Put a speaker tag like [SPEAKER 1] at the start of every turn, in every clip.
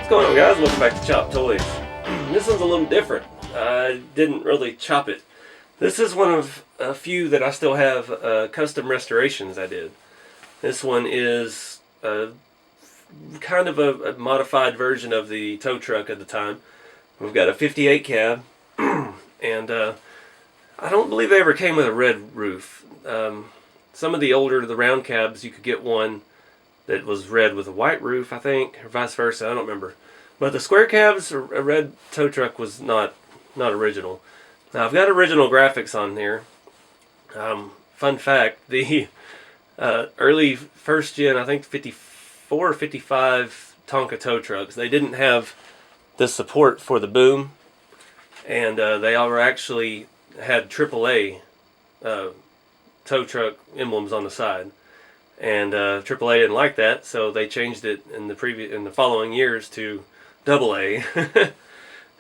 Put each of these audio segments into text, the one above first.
[SPEAKER 1] What's going on, guys? Welcome back to Chop Toys. This one's a little different. I didn't really chop it. This is one of a few that I still have custom restorations I did. This one is kind of a modified version of the tow truck at the time. We've got a 58 cab, and I don't believe they ever came with a red roof. Some of the older, the round cabs, you could get one that was red with a white roof, I think, or vice versa, I don't remember. But the square cabs, a red tow truck was not original. Now, I've got original graphics on here. Fun fact, the early first gen, I think 54 or 55 Tonka tow trucks, they didn't have the support for the boom, and they all were actually had AAA tow truck emblems on the side. And AAA didn't like that, so they changed it in the following years to AA. And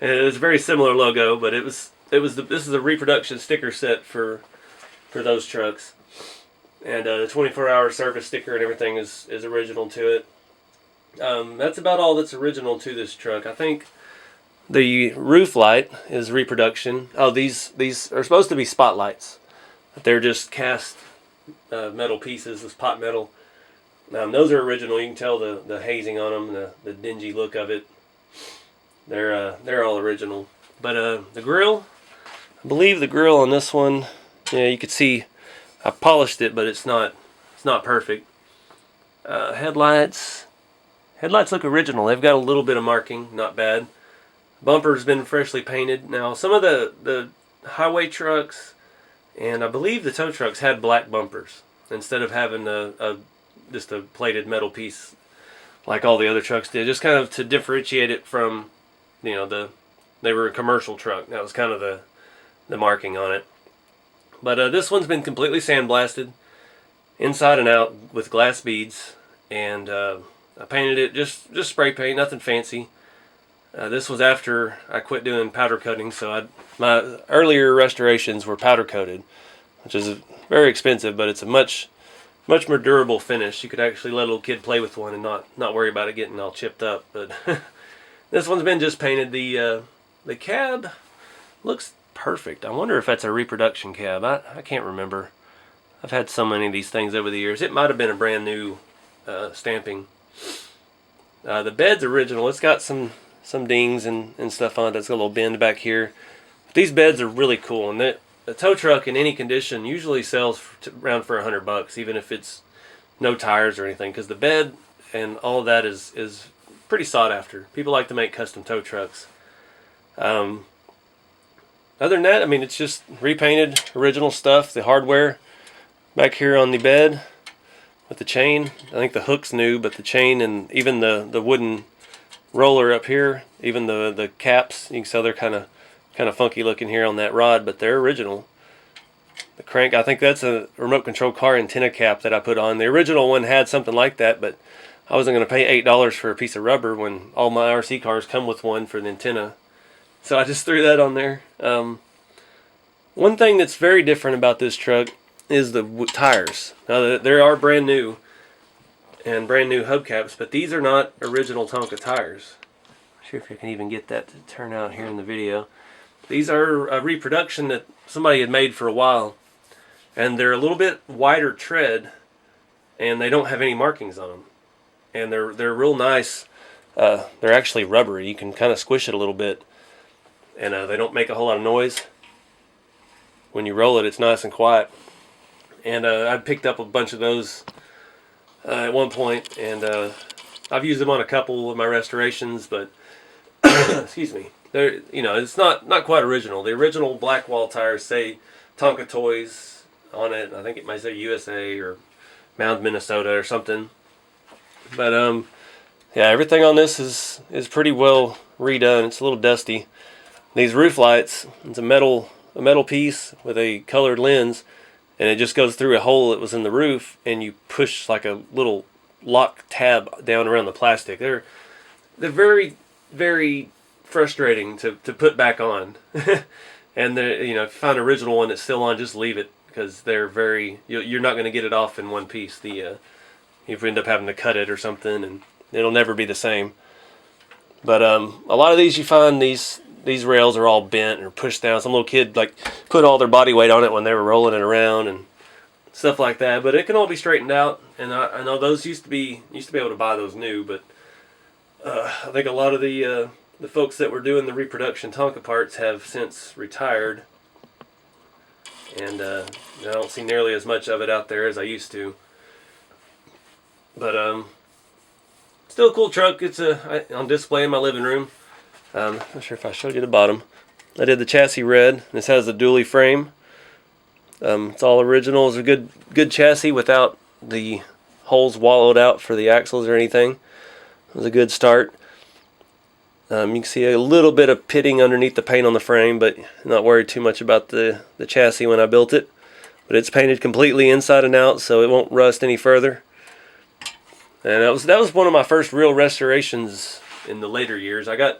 [SPEAKER 1] it was a very similar logo, but this is a reproduction sticker set for those trucks, and the 24-hour service sticker and everything is original to it. That's about all that's original to this truck. I think the roof light is reproduction. Oh, these are supposed to be spotlights, but they're just cast metal pieces, this pot metal. Those are original. You can tell the hazing on them, the dingy look of it. They're all original. But the grill, I believe the grill on this one, yeah, you could see I polished it, but it's not perfect. Headlights look original. They've got a little bit of marking, not bad. Bumper's been freshly painted. Now some of the highway trucks, and I believe the tow trucks, had black bumpers instead of having just a plated metal piece like all the other trucks did, just kind of to differentiate it from, they were a commercial truck. That was kind of the marking on it. But this one's been completely sandblasted inside and out with glass beads, and I painted it just spray paint, nothing fancy. This was after I quit doing powder coating, so my earlier restorations were powder coated, which is very expensive, but it's a much more durable finish. You could actually let a little kid play with one and not worry about it getting all chipped up. But this one's been just painted. The cab looks perfect. I wonder if that's a reproduction cab. I can't remember. I've had so many of these things over the years. It might have been a brand new stamping. The bed's original. It's got some dings and stuff on it. That's got a little bend back here. But these beds are really cool, and a tow truck in any condition usually sells around for $100, even if it's no tires or anything, because the bed and all of that is pretty sought after. People like to make custom tow trucks. Other than that, I mean, it's just repainted original stuff. The hardware back here on the bed with the chain, I think the hook's new, but the chain and even the wooden roller up here, even the caps, you can tell they're kind of funky looking here on that rod, but they're original. The crank, I think that's a remote control car antenna cap that I put on. The original one had something like that, but I wasn't going to pay $8 for a piece of rubber when all my RC cars come with one for the antenna. So I just threw that on there. One thing that's very different about this truck is the tires. Now, they are brand new and brand new hubcaps, but these are not original Tonka tires. Not sure if you can even get that to turn out here in the video. These are a reproduction that somebody had made for a while, and they're a little bit wider tread, and they don't have any markings on them, and they're real nice. They're actually rubbery. You can kind of squish it a little bit, and they don't make a whole lot of noise. When you roll it, it's nice and quiet. And I picked up a bunch of those at one point, and I've used them on a couple of my restorations, but excuse me, they're, it's not quite original. The original black wall tires say Tonka Toys on it. I think it might say USA or Mound, Minnesota or something. But yeah, everything on this is pretty well redone. It's a little dusty. These roof lights, it's a metal piece with a colored lens, and it just goes through a hole that was in the roof, and you push like a little lock tab down around the plastic. They're very, very frustrating to put back on. And if you find an original one that's still on, just leave it, because they're you're not going to get it off in one piece. You end up having to cut it or something, and it'll never be the same. But a lot of these you find these rails are all bent or pushed down. Some little kid like put all their body weight on it when they were rolling it around and stuff like that. But it can all be straightened out. And I know those used to be able to buy those new, but I think a lot of the folks that were doing the reproduction Tonka parts have since retired, and I don't see nearly as much of it out there as I used to. But still a cool truck. It's on display in my living room. Not sure if I showed you the bottom. I did the chassis red. This has a dually frame. It's all original. It's a good chassis without the holes wallowed out for the axles or anything. It was a good start. You can see a little bit of pitting underneath the paint on the frame, but not worried too much about the chassis when I built it. But it's painted completely inside and out, so it won't rust any further. And that was one of my first real restorations in the later years. I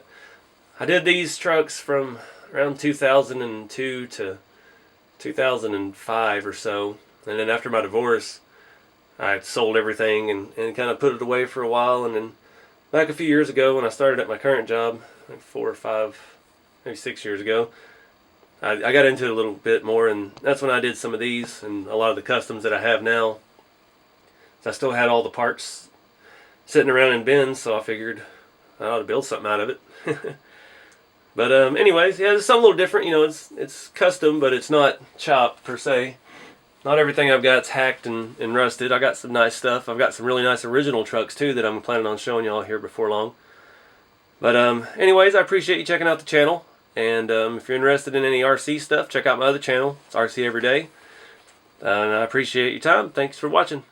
[SPEAKER 1] did these trucks from around 2002 to 2005 or so, and then after my divorce, I sold everything and kind of put it away for a while, and then back a few years ago when I started at my current job, like 4 or 5, maybe 6 years ago, I got into it a little bit more, and that's when I did some of these and a lot of the customs that I have now. So I still had all the parts sitting around in bins, so I figured I ought to build something out of it. But anyways, yeah, it's something a little different. You know, it's custom, but it's not chopped per se. Not everything I've got's hacked and rusted. I got some nice stuff. I've got some really nice original trucks too that I'm planning on showing y'all here before long. But anyways, I appreciate you checking out the channel. And if you're interested in any RC stuff, check out my other channel. It's RC Every Day. And I appreciate your time. Thanks for watching.